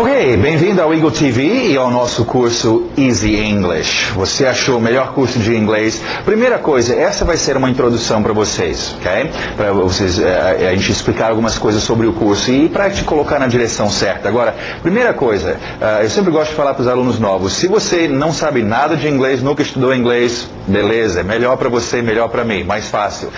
Ok, bem-vindo ao Eagle TV e ao nosso curso Easy English. Você achou o melhor curso de inglês? Primeira coisa, essa vai ser uma introdução para vocês, ok? Para vocês, a gente explicar algumas coisas sobre o curso e para te colocar na direção certa. Agora, primeira coisa, eu sempre gosto de falar para os alunos novos, se você não sabe nada de inglês, nunca estudou inglês, beleza, melhor para você, melhor para mim, mais fácil.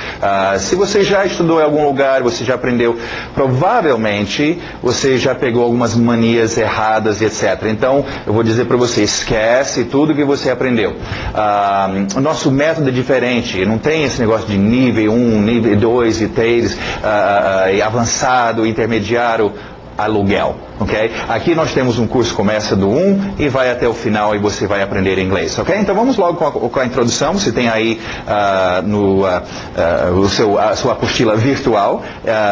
Se você já estudou em algum lugar, você já aprendeu, provavelmente você já pegou algumas manias erradas e etc. Então, eu vou dizer para você, esquece tudo que você aprendeu. O nosso método é diferente, não tem esse negócio de nível 1, nível 2 e 3, avançado, intermediário, aluguel, ok? Aqui nós temos um curso que começa do 1 e vai até o final e você vai aprender inglês, ok? Então vamos logo com a introdução. Você tem aí a sua apostila virtual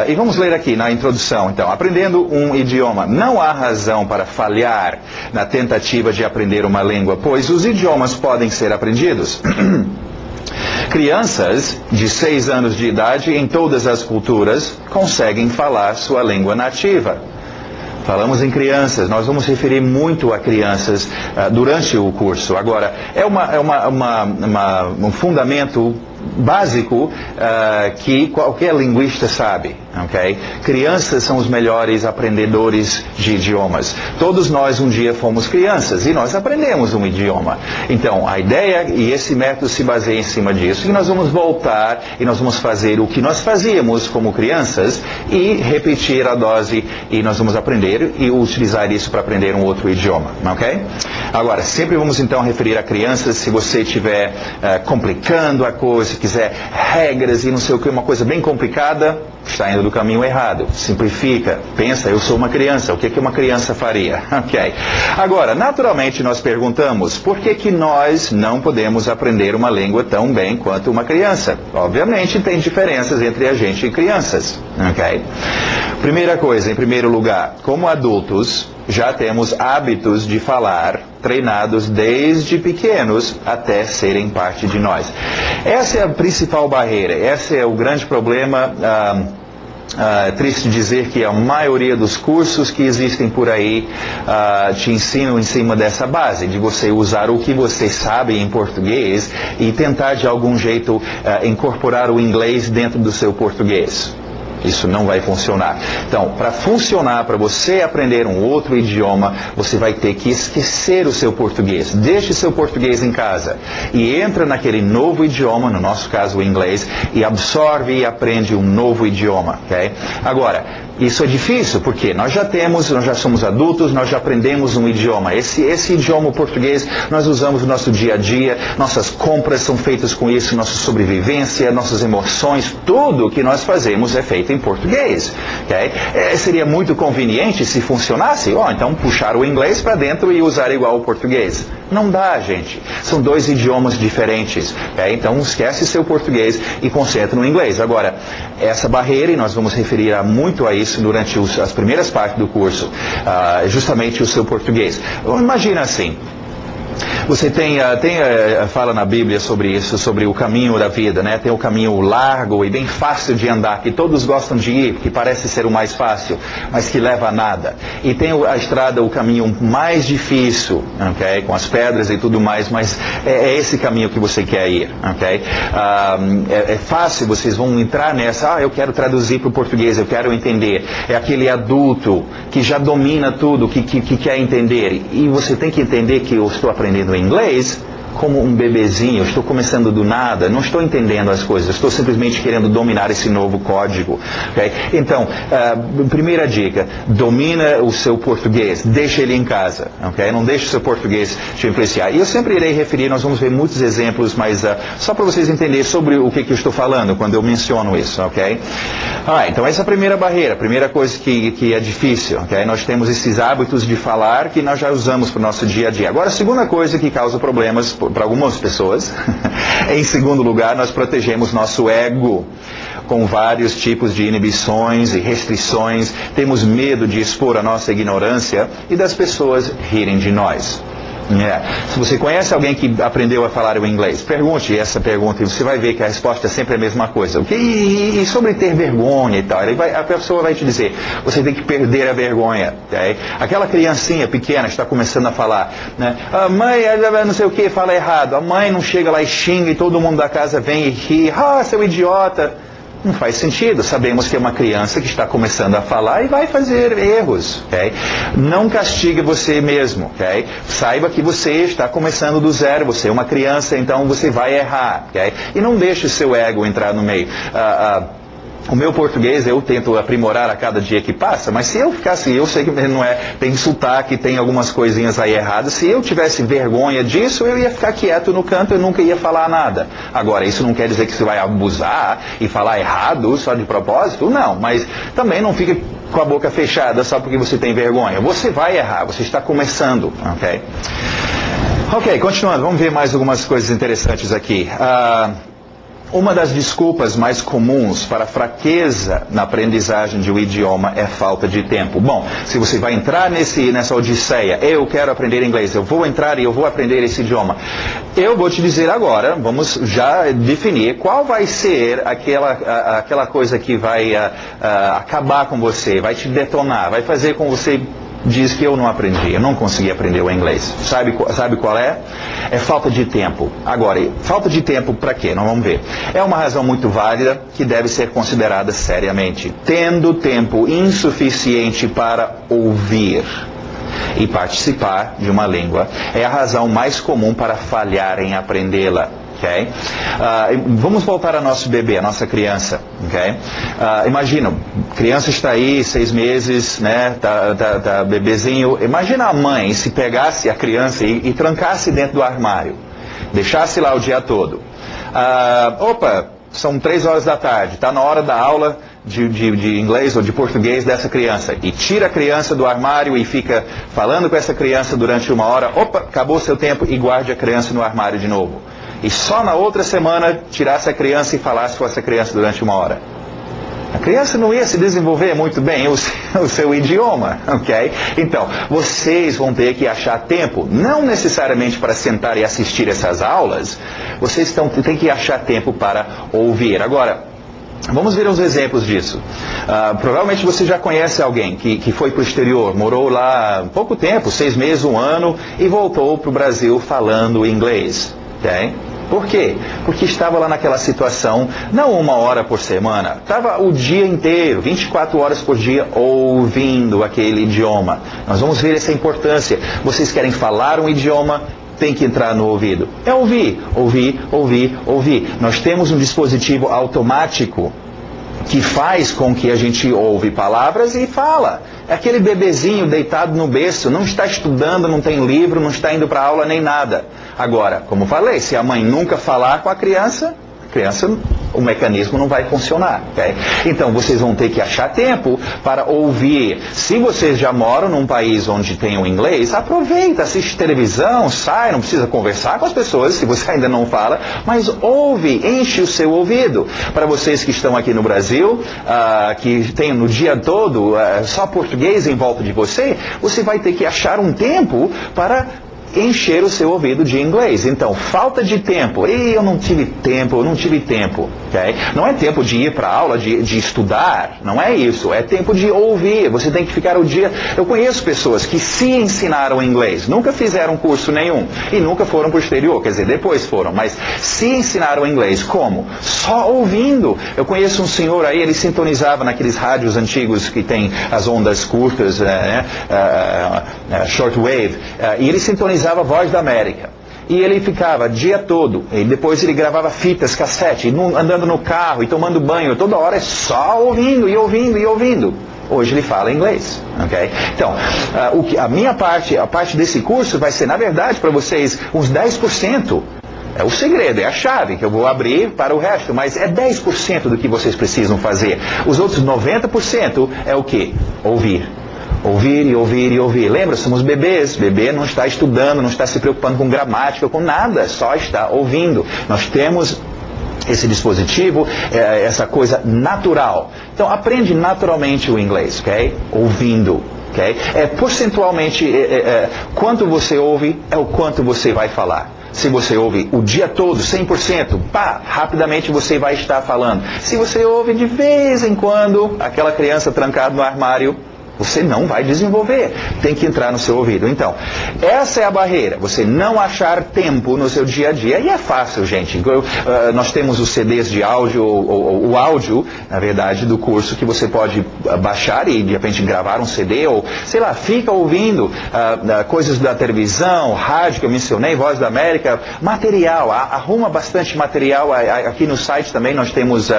e vamos ler aqui na introdução. Então, aprendendo um idioma. Não há razão para falhar na tentativa de aprender uma língua, pois os idiomas podem ser aprendidos. Crianças de 6 anos de idade em todas as culturas conseguem falar sua língua nativa. Falamos em crianças, nós vamos referir muito a crianças durante o curso. Agora, é um fundamento básico que qualquer linguista sabe, ok? Crianças são os melhores aprendedores de idiomas. Todos nós um dia fomos crianças e nós aprendemos um idioma. Então, a ideia e esse método se baseia em cima disso. E nós vamos voltar e nós vamos fazer o que nós fazíamos como crianças e repetir a dose e nós vamos aprender e utilizar isso para aprender um outro idioma, ok? Agora, sempre vamos então referir a crianças. Se você estiver complicando a coisa, se quiser regras e não sei o que, uma coisa bem complicada, está indo do caminho errado. Simplifica, pensa, eu sou uma criança, o que uma criança faria? Ok. Agora, naturalmente nós perguntamos, por que nós não podemos aprender uma língua tão bem quanto uma criança? Obviamente tem diferenças entre a gente e crianças, ok? Primeira coisa, em primeiro lugar, como adultos, já temos hábitos de falar treinados desde pequenos até serem parte de nós. Essa é a principal barreira, esse é o grande problema. É triste dizer que a maioria dos cursos que existem por aí te ensinam em cima dessa base, de você usar o que você sabe em português e tentar de algum jeito incorporar o inglês dentro do seu português. Isso não vai funcionar. Então, para funcionar, para você aprender um outro idioma, você vai ter que esquecer o seu português. Deixe seu português em casa e entra naquele novo idioma, no nosso caso o inglês, e absorve e aprende um novo idioma, ok? Agora, isso é difícil porque nós já somos adultos, nós já aprendemos um idioma. Esse idioma, o português, nós usamos no nosso dia a dia, nossas compras são feitas com isso, nossa sobrevivência, nossas emoções, tudo que nós fazemos é feito em português, ok? Seria muito conveniente se funcionasse, então puxar o inglês para dentro e usar igual o português. Não dá, gente. São dois idiomas diferentes, ok? Então esquece seu português e concentra no inglês. Agora, essa barreira, e nós vamos referir muito a isso durante as primeiras partes do curso, justamente o seu português. Imagina assim. Você fala na Bíblia sobre isso, sobre o caminho da vida, né? Tem o caminho largo e bem fácil de andar, que todos gostam de ir, que parece ser o mais fácil, mas que leva a nada. E tem a estrada, o caminho mais difícil, ok? Com as pedras e tudo mais, mas é esse caminho que você quer ir, ok? É fácil, vocês vão entrar nessa, eu quero traduzir para o português, eu quero entender. É aquele adulto que já domina tudo, que quer entender. E você tem que entender que eu estou aprendendo inglês como um bebezinho, eu estou começando do nada, não estou entendendo as coisas, estou simplesmente querendo dominar esse novo código, ok? Então, primeira dica, domina o seu português, deixa ele em casa, ok? Não deixe o seu português te influenciar. E eu sempre irei referir, nós vamos ver muitos exemplos, mas só para vocês entenderem sobre o que eu estou falando quando eu menciono isso, ok? Então essa é a primeira barreira, a primeira coisa que é difícil, ok? Nós temos esses hábitos de falar que nós já usamos para o nosso dia a dia. Agora, a segunda coisa que causa problemas para algumas pessoas, em segundo lugar, nós protegemos nosso ego com vários tipos de inibições e restrições. Temos medo de expor a nossa ignorância e das pessoas rirem de nós. Se você conhece alguém que aprendeu a falar o inglês, pergunte essa pergunta e você vai ver que a resposta é sempre a mesma coisa. E sobre ter vergonha e tal, a pessoa vai te dizer, você tem que perder a vergonha. Okay? Aquela criancinha pequena está começando a falar, né? A mãe, não sei o que, fala errado. A mãe não chega lá e xinga e todo mundo da casa vem e ri. Ah, seu idiota. Não faz sentido. Sabemos que é uma criança que está começando a falar e vai fazer erros. Okay? Não castigue você mesmo. Okay? Saiba que você está começando do zero. Você é uma criança, então você vai errar. Okay? E não deixe o seu ego entrar no meio. O meu português eu tento aprimorar a cada dia que passa, mas se eu ficasse, eu sei que não é, tem sotaque, tem algumas coisinhas aí erradas, se eu tivesse vergonha disso, eu ia ficar quieto no canto, eu nunca ia falar nada. Agora, isso não quer dizer que você vai abusar e falar errado só de propósito, não, mas também não fique com a boca fechada só porque você tem vergonha. Você vai errar, você está começando, ok? Ok, continuando, vamos ver mais algumas coisas interessantes aqui. Uma das desculpas mais comuns para a fraqueza na aprendizagem de um idioma é falta de tempo. Bom, se você vai entrar nessa odisseia, eu quero aprender inglês, eu vou entrar e eu vou aprender esse idioma. Eu vou te dizer agora, vamos já definir qual vai ser aquela coisa que vai acabar com você, vai te detonar, vai fazer com você diz que eu não aprendi, eu não consegui aprender o inglês. Sabe qual é? É falta de tempo. Agora, falta de tempo para quê? Nós vamos ver. É uma razão muito válida que deve ser considerada seriamente. Tendo tempo insuficiente para ouvir e participar de uma língua é a razão mais comum para falhar em aprendê-la. Okay? Vamos voltar ao nosso bebê, a nossa criança. Okay? Imagina, criança está aí, 6 meses, né, tá bebezinho. Imagina a mãe se pegasse a criança e trancasse dentro do armário, deixasse lá o dia todo. São 3 horas da tarde, está na hora da aula de inglês ou de português dessa criança. E tira a criança do armário e fica falando com essa criança durante 1 hora. Acabou o seu tempo e guarde a criança no armário de novo. E só na outra semana tirasse a criança e falasse com essa criança durante 1 hora. A criança não ia se desenvolver muito bem o seu idioma, ok? Então, vocês vão ter que achar tempo, não necessariamente para sentar e assistir essas aulas, vocês têm que achar tempo para ouvir. Agora, vamos ver uns exemplos disso. Provavelmente você já conhece alguém que foi para o exterior, morou lá pouco tempo, 6 meses, 1 ano, e voltou para o Brasil falando inglês, ok? Por quê? Porque estava lá naquela situação, não 1 hora por semana, estava o dia inteiro, 24 horas por dia, ouvindo aquele idioma. Nós vamos ver essa importância. Vocês querem falar um idioma, tem que entrar no ouvido. É ouvir, ouvir, ouvir, ouvir. Nós temos um dispositivo automático que faz com que a gente ouve palavras e fala. É aquele bebezinho deitado no berço, não está estudando, não tem livro, não está indo para aula nem nada. Agora, como falei, se a mãe nunca falar com a criança, o mecanismo não vai funcionar. Okay? Então, vocês vão ter que achar tempo para ouvir. Se vocês já moram num país onde tem o inglês, aproveita, assiste televisão, sai, não precisa conversar com as pessoas, se você ainda não fala, mas ouve, enche o seu ouvido. Para vocês que estão aqui no Brasil, que tem no dia todo só português em volta de você, você vai ter que achar um tempo para encher o seu ouvido de inglês. Então, falta de tempo. Eu não tive tempo. Okay? Não é tempo de ir para a aula, de estudar. Não é isso. É tempo de ouvir. Você tem que ficar o dia... Eu conheço pessoas que se ensinaram inglês, nunca fizeram curso nenhum e nunca foram para o exterior. Quer dizer, depois foram, mas se ensinaram inglês. Como? Só ouvindo. Eu conheço um senhor aí, ele sintonizava naqueles rádios antigos que tem as ondas curtas, shortwave, e ele sintonizava a Voz da América. E ele ficava o dia todo, e depois ele gravava fitas, cassete, andando no carro e tomando banho, toda hora só ouvindo e ouvindo e ouvindo. Hoje ele fala inglês, ok? Então, a minha parte, a parte desse curso vai ser, na verdade, para vocês, uns 10%. É o segredo, é a chave que eu vou abrir para o resto, mas é 10% do que vocês precisam fazer. Os outros 90% é o quê? Ouvir. Ouvir e ouvir e ouvir. Lembra, somos bebês. Bebê não está estudando, não está se preocupando com gramática, com nada, só está ouvindo. Nós temos esse dispositivo, essa coisa natural. Então, aprende naturalmente o inglês, ok? Ouvindo. Okay? Percentualmente, quanto você ouve é o quanto você vai falar. Se você ouve o dia todo, 100%, rapidamente você vai estar falando. Se você ouve de vez em quando, aquela criança trancada no armário, você não vai desenvolver. Tem que entrar no seu ouvido. Então, essa é a barreira. Você não achar tempo no seu dia a dia. E é fácil, gente. Nós temos os CDs de áudio, o áudio, na verdade, do curso, que você pode baixar e, de repente, gravar um CD, ou, sei lá, fica ouvindo coisas da televisão, rádio, que eu mencionei, Voz da América, material. Arruma bastante material. Aqui no site também nós temos,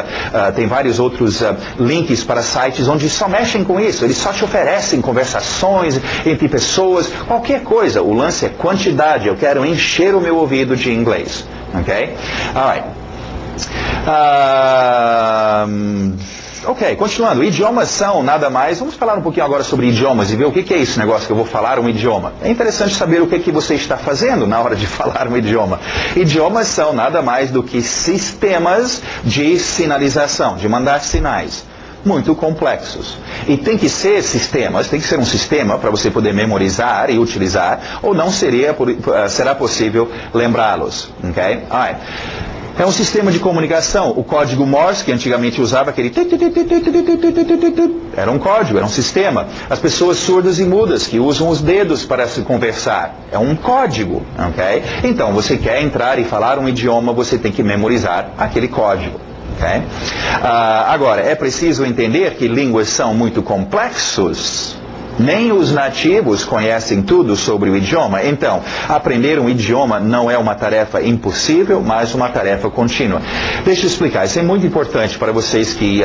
tem vários outros links para sites onde só mexem com isso. Eles só te oferecem conversações entre pessoas, qualquer coisa. O lance é quantidade. Eu quero encher o meu ouvido de inglês. Ok? Alright. Ok, continuando. Idiomas são nada mais. Vamos falar um pouquinho agora sobre idiomas e ver o que é esse negócio que eu vou falar um idioma. É interessante saber o que você está fazendo na hora de falar um idioma. Idiomas são nada mais do que sistemas de sinalização, de mandar sinais. Muito complexos. E tem que ser sistemas, tem que ser um sistema para você poder memorizar e utilizar, ou não será possível lembrá-los. Okay? É um sistema de comunicação. O código Morse, que antigamente usava aquele... Era um código, era um sistema. As pessoas surdas e mudas, que usam os dedos para se conversar. É um código. Okay? Então, você quer entrar e falar um idioma, você tem que memorizar aquele código. Okay? Agora, é preciso entender que línguas são muito complexos. Nem os nativos conhecem tudo sobre o idioma. Então, aprender um idioma não é uma tarefa impossível, mas uma tarefa contínua. Deixa eu explicar. Isso é muito importante para vocês que...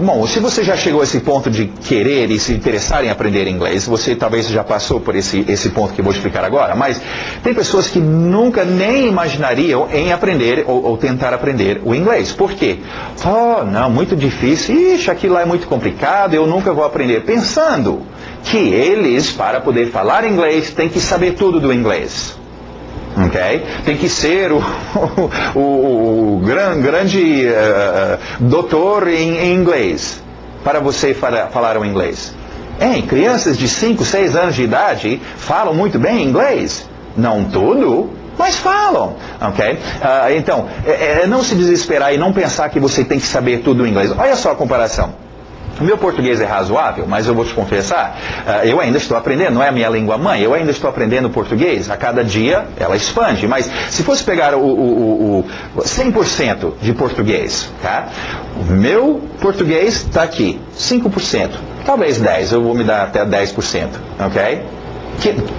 bom, se você já chegou a esse ponto de querer e se interessar em aprender inglês, você talvez já passou por esse ponto que eu vou explicar agora, mas tem pessoas que nunca nem imaginariam em aprender ou tentar aprender o inglês. Por quê? Não, muito difícil. Ixi, aquilo lá é muito complicado, eu nunca vou aprender. Pensando que eles, para poder falar inglês, têm que saber tudo do inglês. Okay? Tem que ser o grande doutor em inglês para você falar o inglês. Crianças de 5, 6 anos de idade falam muito bem inglês? Não tudo, mas falam. Okay? Então, não se desesperar e não pensar que você tem que saber tudo o inglês. Olha só a comparação. O meu português é razoável, mas eu vou te confessar, eu ainda estou aprendendo, não é a minha língua mãe, eu ainda estou aprendendo português, a cada dia ela expande, mas se fosse pegar o 100% de português, tá? O meu português está aqui, 5%, talvez 10%, eu vou me dar até 10%, ok?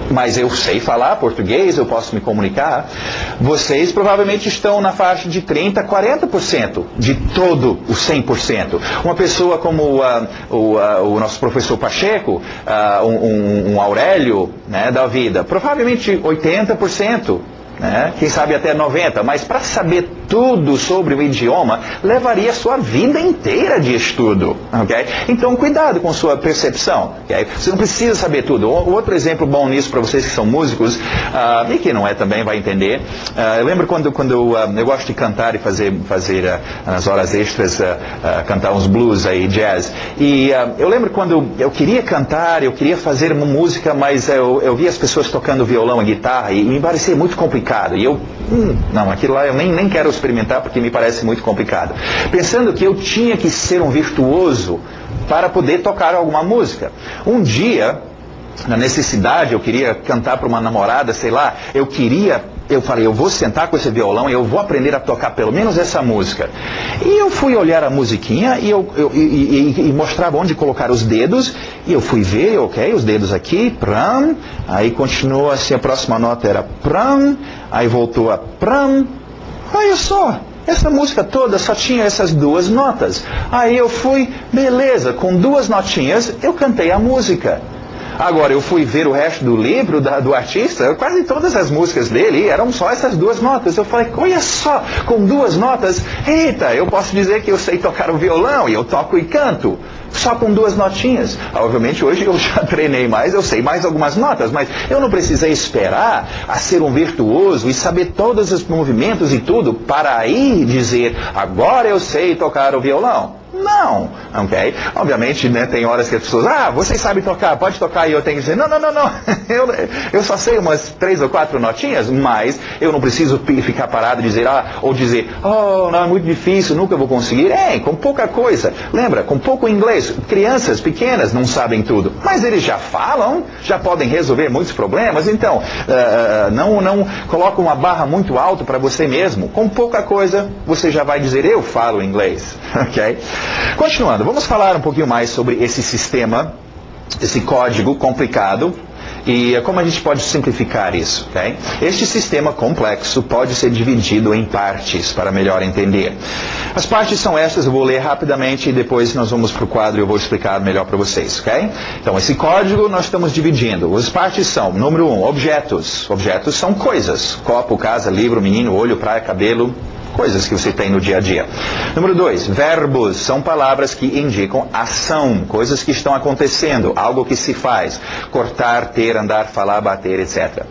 Mas eu sei falar português, eu posso me comunicar. Vocês provavelmente estão na faixa de 30%, 40% de todo o 100%. Uma pessoa como o nosso professor Pacheco, um Aurélio, né, da vida, provavelmente 80%. Né? Quem sabe até 90%, mas para saber tudo sobre o idioma, levaria sua vida inteira de estudo. Okay? Então, cuidado com sua percepção. Okay? Você não precisa saber tudo. Outro exemplo bom nisso para vocês que são músicos, e que não é também, vai entender. Eu lembro quando eu gosto de cantar e fazer nas horas extras, cantar uns blues aí, jazz. E eu lembro quando eu queria cantar, eu queria fazer uma música, mas eu via as pessoas tocando violão e guitarra e me parecia muito complicado. E eu, não, aquilo lá eu nem quero experimentar porque me parece muito complicado. Pensando que eu tinha que ser um virtuoso para poder tocar alguma música. Um dia, na necessidade, eu queria cantar para uma namorada, sei lá, eu falei, eu vou sentar com esse violão e eu vou aprender a tocar pelo menos essa música. E eu fui olhar a musiquinha e mostrava onde colocar os dedos. E eu fui ver, ok, os dedos aqui, pram. Aí continua assim, a próxima nota era pram. Aí voltou a pram. Olha só, essa música toda só tinha essas duas notas. Aí eu fui, beleza, com 2 notinhas eu cantei a música. Agora, eu fui ver o resto do livro do artista, quase todas as músicas dele eram só essas 2 notas. Eu falei, olha só, com 2 notas, eita, eu posso dizer que eu sei tocar o violão, e eu toco e canto, só com 2 notinhas. Obviamente, hoje eu já treinei mais, eu sei mais algumas notas, mas eu não precisei esperar a ser um virtuoso e saber todos os movimentos e tudo, para aí dizer, agora eu sei tocar o violão. Não, ok? Obviamente, né, tem horas que as pessoas, você sabe tocar, pode tocar, e eu tenho que dizer, não, eu só sei umas 3 ou 4 notinhas, mas eu não preciso ficar parado e dizer, ou dizer, não, é muito difícil, nunca vou conseguir. Com pouca coisa. Lembra, com pouco inglês, crianças pequenas não sabem tudo, mas eles já falam, já podem resolver muitos problemas, então, não coloca uma barra muito alta para você mesmo. Com pouca coisa, você já vai dizer, eu falo inglês, ok? Continuando, vamos falar um pouquinho mais sobre esse sistema, esse código complicado e como a gente pode simplificar isso, ok? Este sistema complexo pode ser dividido em partes para melhor entender. As partes são essas, eu vou ler rapidamente e depois nós vamos para o quadro e eu vou explicar melhor para vocês, ok? Então, esse código nós estamos dividindo. As partes são, número 1, objetos. Objetos são coisas. Copo, casa, livro, menino, olho, praia, cabelo, coisas que você tem no dia a dia. Número 2, verbos são palavras que indicam ação, coisas que estão acontecendo, algo que se faz, cortar, ter, andar, falar, bater, etc.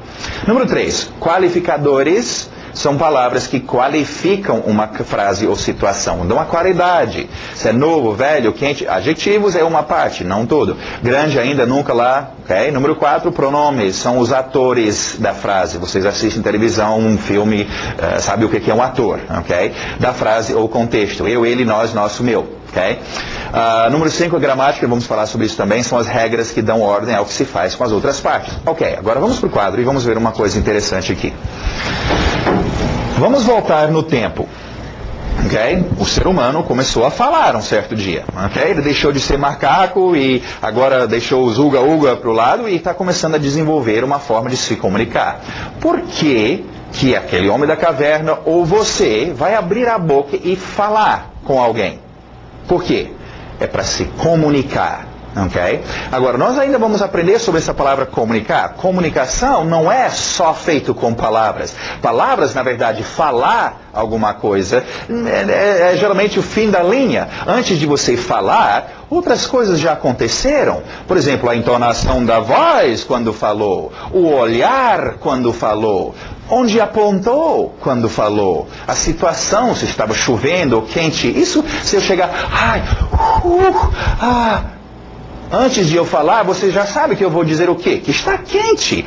Número 3, qualificadores são palavras que qualificam uma frase ou situação, dão uma qualidade. Se é novo, velho, quente, adjetivos é uma parte, não todo. Grande ainda, nunca lá, ok? Número 4, pronomes, são os atores da frase. Vocês assistem televisão, um filme, sabe o que é um ator, ok? Da frase ou contexto, eu, ele, nós, nosso, meu. Okay? Número 5, a gramática, vamos falar sobre isso também, são as regras que dão ordem ao que se faz com as outras partes. Ok, agora vamos para o quadro e vamos ver uma coisa interessante aqui. Vamos voltar no tempo. Okay? O ser humano começou a falar um certo dia. Okay? Ele deixou de ser macaco e agora deixou os uga-uga para o lado e está começando a desenvolver uma forma de se comunicar. Por que aquele homem da caverna ou você vai abrir a boca e falar com alguém? Por quê? É para se comunicar. Okay? Agora, nós ainda vamos aprender sobre essa palavra comunicar. Comunicação não é só feito com palavras. Palavras, na verdade, falar alguma coisa é geralmente o fim da linha. Antes de você falar, outras coisas já aconteceram. Por exemplo, a entonação da voz quando falou, o olhar quando falou, onde apontou quando falou, a situação, se estava chovendo ou quente. Isso, se eu chegar, antes de eu falar, você já sabe que eu vou dizer o quê? Que está quente.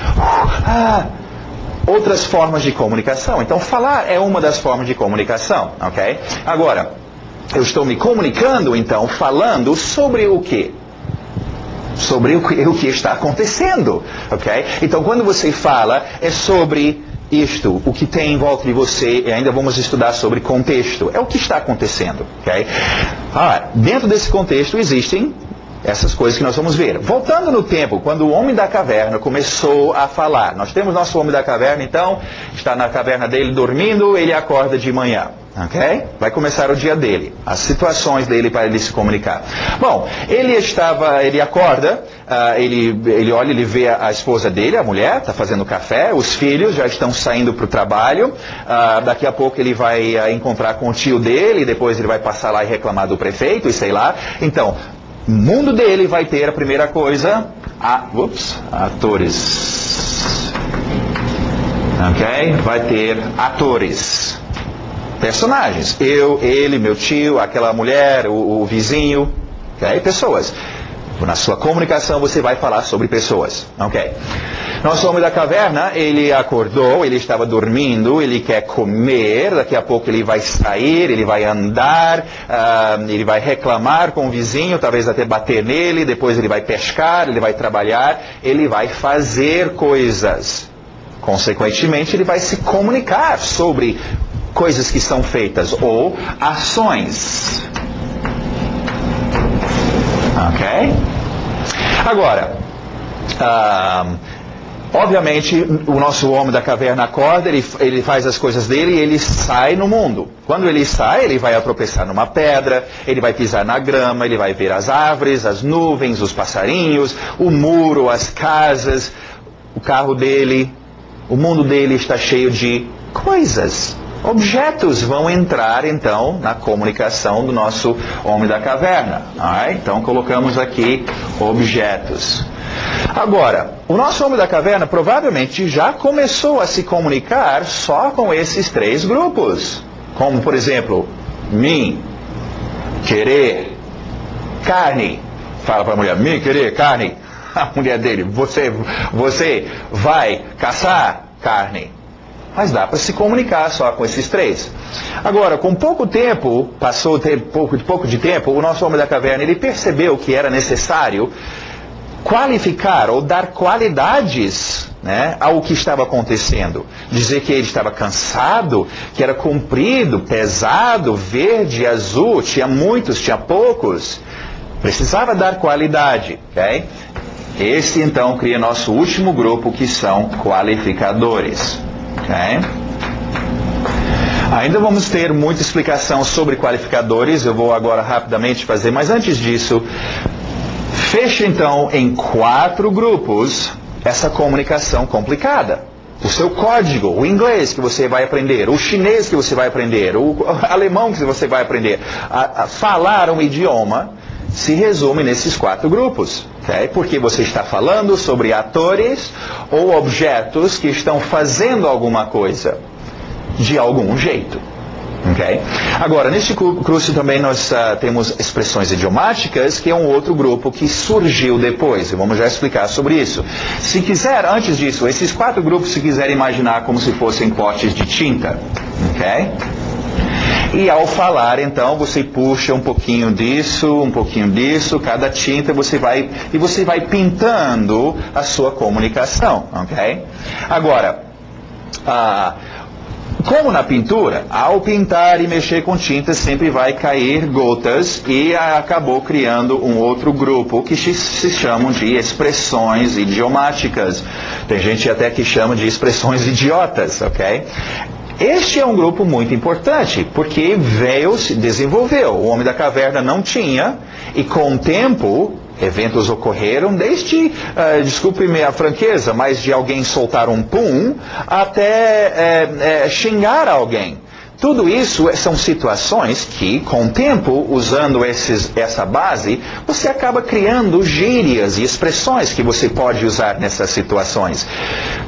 Outras formas de comunicação. Então, falar é uma das formas de comunicação, ok? Agora, eu estou me comunicando, então, falando sobre o quê? Sobre o que está acontecendo, ok? Então, quando você fala, é sobre isto, o que tem em volta de você, e ainda vamos estudar sobre contexto. É o que está acontecendo, ok? Dentro desse contexto existem essas coisas que nós vamos ver. Voltando no tempo, quando o homem da caverna começou a falar. Nós temos nosso homem da caverna, então, está na caverna dele dormindo, ele acorda de manhã. Ok? Vai começar o dia dele. As situações dele para ele se comunicar. Bom, ele acorda, ele olha, ele vê a esposa dele, a mulher, está fazendo café, os filhos já estão saindo para o trabalho, daqui a pouco ele vai encontrar com o tio dele, depois ele vai passar lá e reclamar do prefeito, e sei lá. Então, o mundo dele vai ter a primeira coisa, atores. Ok? Vai ter atores. Personagens. Eu, ele, meu tio, aquela mulher, o vizinho. Ok? Pessoas. Na sua comunicação você vai falar sobre pessoas. Ok? Nosso homem da caverna, ele acordou, ele estava dormindo, ele quer comer, daqui a pouco ele vai sair, ele vai andar, ele vai reclamar com o vizinho, talvez até bater nele, depois ele vai pescar, ele vai trabalhar, ele vai fazer coisas. Consequentemente, ele vai se comunicar sobre coisas que são feitas ou ações. Ok? Agora, obviamente, o nosso homem da caverna acorda, ele faz as coisas dele e ele sai no mundo. Quando ele sai, ele vai tropeçar numa pedra, ele vai pisar na grama, ele vai ver as árvores, as nuvens, os passarinhos, o muro, as casas, o carro dele, o mundo dele está cheio de coisas. Objetos vão entrar, então, na comunicação do nosso homem da caverna. Então, colocamos aqui objetos. Agora, o nosso homem da caverna provavelmente já começou a se comunicar só com esses 3 grupos. Como, por exemplo, mim, querer carne. Fala para a mulher, me querer carne. A mulher dele, você vai caçar carne. Mas dá para se comunicar só com esses três. Agora, com pouco tempo, pouco de tempo, o nosso homem da caverna, ele percebeu que era necessário qualificar ou dar qualidades, né, ao que estava acontecendo. Dizer que ele estava cansado, que era comprido, pesado, verde, azul, tinha muitos, tinha poucos. Precisava dar qualidade, ok? Esse então cria nosso último grupo, que são qualificadores. Okay? Ainda vamos ter muita explicação sobre qualificadores, eu vou agora rapidamente fazer, mas antes disso, feche então em 4 grupos essa comunicação complicada. O seu código, o inglês que você vai aprender, o chinês que você vai aprender, o alemão que você vai aprender. Falar um idioma se resume nesses 4 grupos. Okay? Porque você está falando sobre atores ou objetos que estão fazendo alguma coisa, de algum jeito. Okay? Agora, neste curso também nós temos expressões idiomáticas, que é um outro grupo que surgiu depois, e vamos já explicar sobre isso. Se quiser, antes disso, esses 4 grupos, se quiser imaginar como se fossem potes de tinta. Okay? E ao falar, então, você puxa um pouquinho disso, cada tinta você vai pintando a sua comunicação, ok? Agora, como na pintura, ao pintar e mexer com tinta sempre vai cair gotas, e acabou criando um outro grupo que se chamam de expressões idiomáticas. Tem gente até que chama de expressões idiotas, ok? Este é um grupo muito importante, porque se desenvolveu. O homem da caverna não tinha, e com o tempo, eventos ocorreram, desde, desculpe-me a franqueza, mas de alguém soltar um pum, até xingar alguém. Tudo isso são situações que, com o tempo, usando essa base, você acaba criando gírias e expressões que você pode usar nessas situações.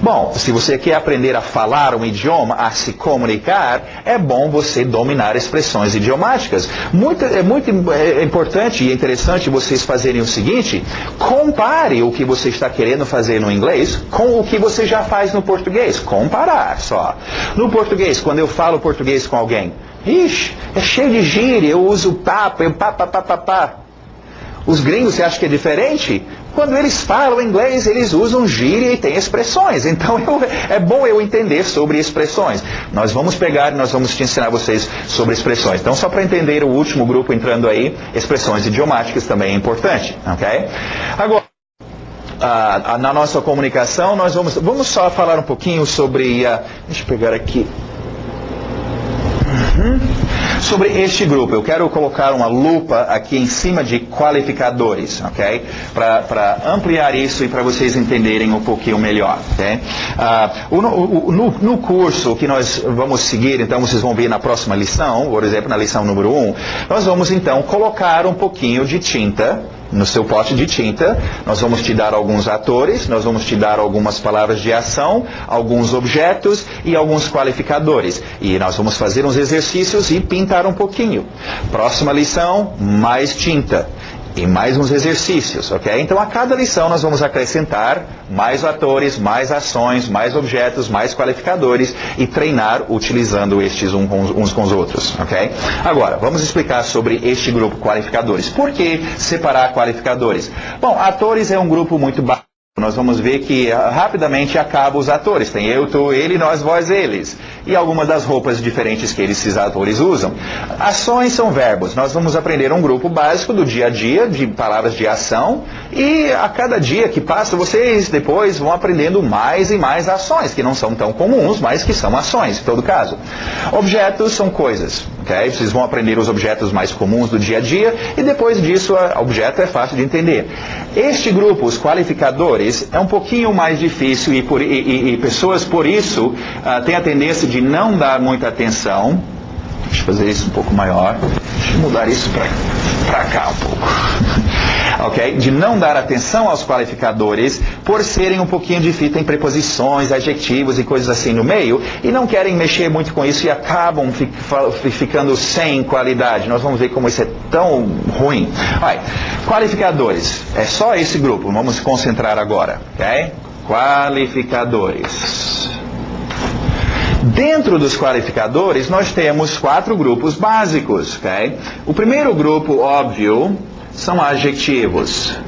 Bom, se você quer aprender a falar um idioma, a se comunicar, é bom você dominar expressões idiomáticas. É muito importante e interessante vocês fazerem o seguinte: compare o que você está querendo fazer no inglês com o que você já faz no português. Comparar só. No português, quando eu falo português com alguém, é cheio de gíria, eu uso papo, pá. Os gringos, você acha que é diferente? Quando eles falam inglês, eles usam gíria e tem expressões. Então é bom eu entender sobre expressões. Nós vamos te ensinar vocês sobre expressões. Então, só para entender o último grupo entrando aí, expressões idiomáticas também é importante, ok? Agora, na nossa comunicação, nós vamos só falar um pouquinho sobre, deixa eu pegar aqui, sobre este grupo. Eu quero colocar uma lupa aqui em cima de qualificadores, ok? Para ampliar isso e para vocês entenderem um pouquinho melhor, ok? No curso que nós vamos seguir, então vocês vão ver na próxima lição, por exemplo, na lição número 1, nós vamos então colocar um pouquinho de tinta no seu pote de tinta. Nós vamos te dar alguns atores, nós vamos te dar algumas palavras de ação, alguns objetos e alguns qualificadores. E nós vamos fazer uns exercícios e pintar um pouquinho. Próxima lição, mais tinta. E mais uns exercícios, ok? Então, a cada lição nós vamos acrescentar mais atores, mais ações, mais objetos, mais qualificadores e treinar utilizando estes uns com os outros, ok? Agora, vamos explicar sobre este grupo qualificadores. Por que separar qualificadores? Bom, atores é um grupo muito básico. Nós vamos ver que rapidamente acaba os atores. Tem eu, tu, ele, nós, vós, eles. E algumas das roupas diferentes que esses atores usam. Ações são verbos. Nós vamos aprender um grupo básico do dia a dia, de palavras de ação. E a cada dia que passa, vocês depois vão aprendendo mais e mais ações, que não são tão comuns, mas que são ações, em todo caso. Objetos são coisas. Okay? Vocês vão aprender os objetos mais comuns do dia a dia. E depois disso, o objeto é fácil de entender. Este grupo, os qualificadores, é um pouquinho mais difícil e pessoas, por isso, têm a tendência de não dar muita atenção Deixa eu fazer isso um pouco maior. Deixa eu mudar isso para cá um pouco. Ok? De não dar atenção aos qualificadores por serem um pouquinho difíceis, tem preposições, adjetivos e coisas assim no meio, e não querem mexer muito com isso e acabam ficando sem qualidade. Nós vamos ver como isso é tão ruim. Qualificadores. É só esse grupo. Vamos se concentrar agora. Ok? Qualificadores. Dentro dos qualificadores, nós temos 4 grupos básicos. Ok? O primeiro grupo, óbvio, são adjetivos.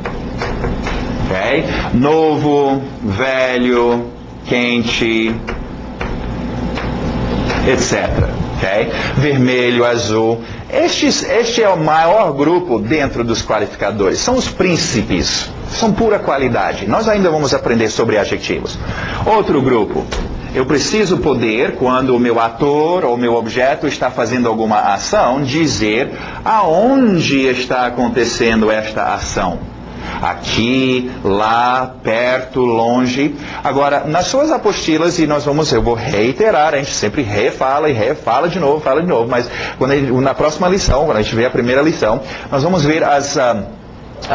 Ok? Novo, velho, quente, etc. Okay? Vermelho, azul. Este é o maior grupo dentro dos qualificadores. São os príncipes. São pura qualidade. Nós ainda vamos aprender sobre adjetivos. Outro grupo. Eu preciso poder, quando o meu ator ou meu objeto está fazendo alguma ação, dizer aonde está acontecendo esta ação. Aqui, lá, perto, longe. Agora, nas suas apostilas, e eu vou reiterar, a gente sempre refala e refala de novo, fala de novo, mas na próxima lição, quando a gente vê a primeira lição, nós vamos ver as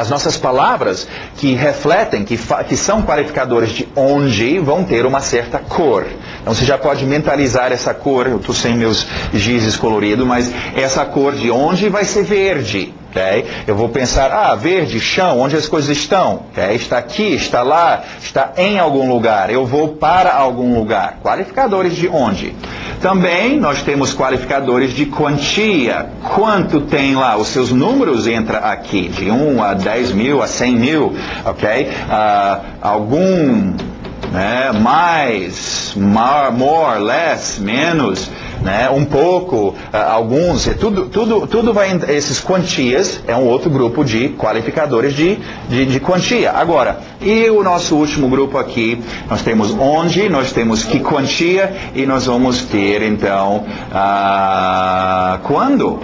nossas palavras que refletem, que são qualificadores de onde, vão ter uma certa cor. Então você já pode mentalizar essa cor. Eu estou sem meus gizes coloridos, mas essa cor de onde vai ser verde. Okay? Eu vou pensar, verde, chão, onde as coisas estão. Okay? Está aqui, está lá, está em algum lugar. Eu vou para algum lugar. Qualificadores de onde. Também nós temos qualificadores de quantia. Quanto tem lá? Os seus números entram aqui, de 1 a 10 mil, a 100 mil. Okay? Algum, né? Mais, more, less, menos. Né, um pouco, alguns, tudo vai, esses quantias é um outro grupo de qualificadores de quantia. Agora, e o nosso último grupo aqui, nós temos onde, nós temos que quantia e nós vamos ter então, quando?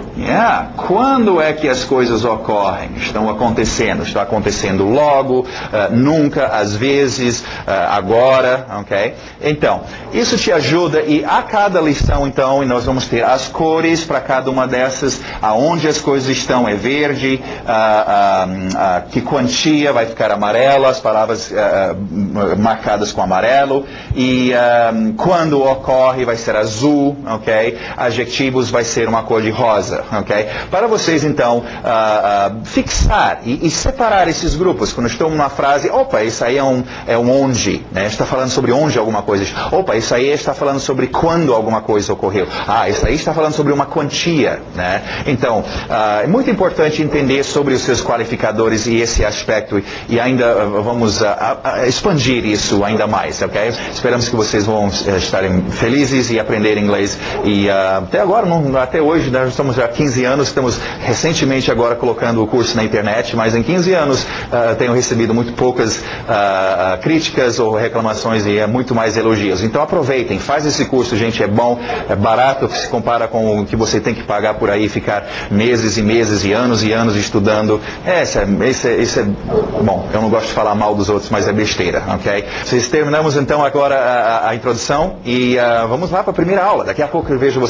Quando é que as coisas ocorrem? Estão acontecendo logo, nunca, às vezes, agora, ok? Então, isso te ajuda e a cada lição, então, e nós vamos ter as cores para cada uma dessas, aonde as coisas estão é verde, que quantia vai ficar amarelo, as palavras marcadas com amarelo, e quando ocorre vai ser azul, ok? Adjetivos vai ser uma cor de rosa, ok? Para vocês então fixar e separar esses grupos, quando estão numa frase, isso aí é um onde, né? Está falando sobre onde alguma coisa, isso aí está falando sobre quando alguma coisa ocorreu. Isso aí está falando sobre uma quantia, né? Então, é muito importante entender sobre os seus qualificadores e esse aspecto, e ainda vamos expandir isso ainda mais, ok? Esperamos que vocês vão estarem felizes e aprender inglês, e até agora, até hoje, nós estamos há 15 anos, estamos recentemente agora colocando o curso na internet, mas em 15 anos tenho recebido muito poucas críticas ou reclamações e muito mais elogios. Então aproveitem, faz esse curso, gente, é bom, é barato, se compara com o que você tem que pagar por aí, ficar meses e meses e anos estudando. Bom, eu não gosto de falar mal dos outros, mas é besteira, ok? Terminamos então agora a introdução e vamos lá para a primeira aula. Daqui a pouco eu vejo você.